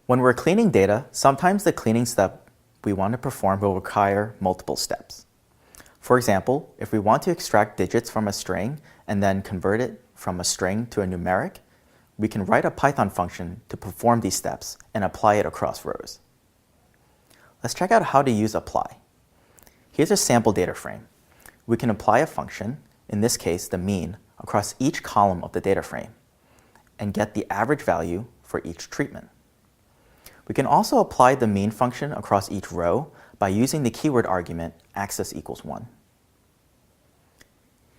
When we're cleaning data, sometimes the cleaning step we want to perform will require multiple steps. For example, if we want to extract digits from a string and then convert it from a string to a numeric, we can write a Python function to perform these steps and apply it across rows. Let's check out how to use apply. Here's a sample data frame. We can apply a function, in this case the mean, across each column of the data frame and get the average value for each treatment. We can also apply the mean function across each row by using the keyword argument axis equals 1.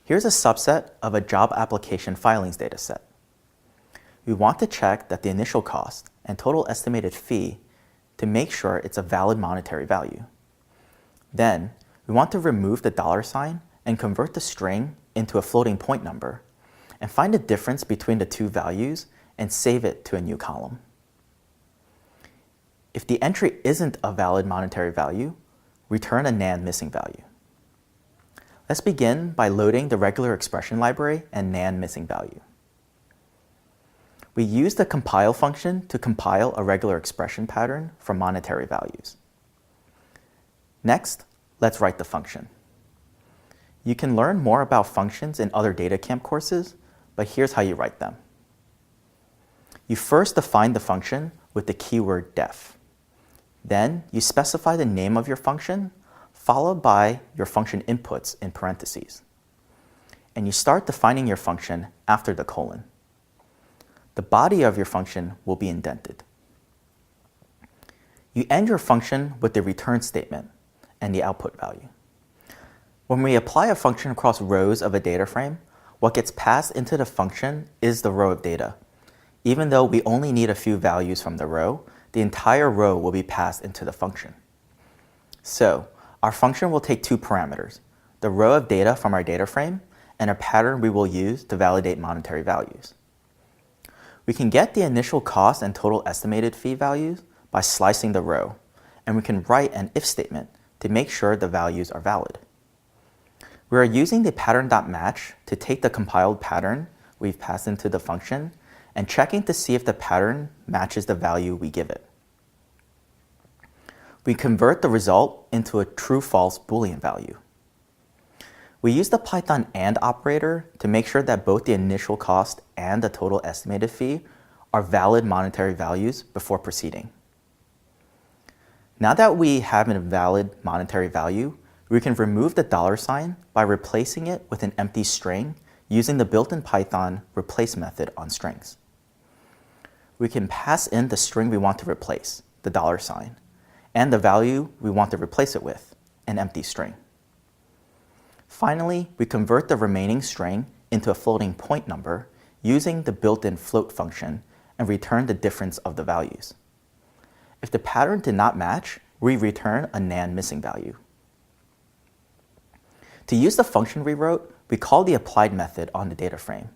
Here's a subset of a job application filings dataset. We want to check that the initial cost and total estimated fee to make sure it's a valid monetary value. Then, we want to remove the $sign and convert the string into a floating point number and find the difference between the two values and save it to a new column. If the entry isn't a valid monetary value, return a NaN missing value. Let's begin by loading the regular expression library and NaN missing value. We use the compile function to compile a regular expression pattern for monetary values. Next, let's write the function. You can learn more about functions in other DataCamp courses, but here's how you write them. You first define the function with the keyword def. Then you specify the name of your function, followed by your function inputs in parentheses. And you start defining your function after the colon. The body of your function will be indented. You end your function with the return statement and the output value. When we apply a function across rows of a data frame, what gets passed into the function is the row of data. Even though we only need a few values from the row, the entire row will be passed into the function. So, our function will take two parameters, the row of data from our data frame and a pattern we will use to validate monetary values. We can get the initial cost and total estimated fee values by slicing the row, and we can write an if statement to make sure the values are valid. We are using the pattern.match to take the compiled pattern we've passed into the function and checking to see if the pattern matches the value we give it. We convert the result into a true-false Boolean value. We use the Python AND operator to make sure that both the initial cost and the total estimated fee are valid monetary values before proceeding. Now that we have a valid monetary value, we can remove the $sign by replacing it with an empty string using the built-in Python replace method on strings. We can pass in the string we want to replace, the $sign, and the value we want to replace it with, an empty string. Finally, we convert the remaining string into a floating point number using the built-in float function and return the difference of the values. If the pattern did not match, we return a NaN missing value. To use the function we wrote, we call the applied method on the data frame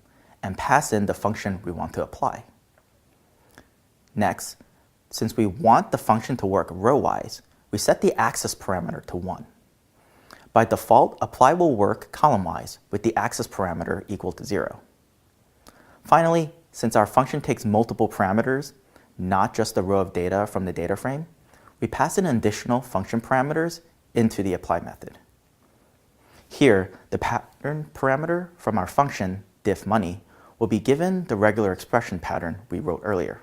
and pass in the function we want to apply. Next, since we want the function to work row-wise, we set the axis parameter to 1. By default, apply will work column-wise with the axis parameter equal to 0. Finally, since our function takes multiple parameters, not just the row of data from the data frame, we pass in additional function parameters into the apply method. Here, the pattern parameter from our function diffMoney will be given the regular expression pattern we wrote earlier.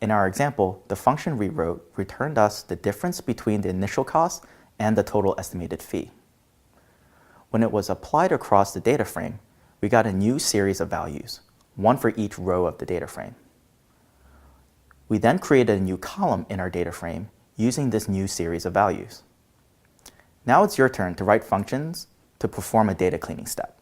In our example, the function we wrote returned us the difference between the initial cost and the total estimated fee. When it was applied across the data frame, we got a new series of values, one for each row of the data frame. We then created a new column in our data frame using this new series of values. Now it's your turn to write functions to perform a data cleaning step.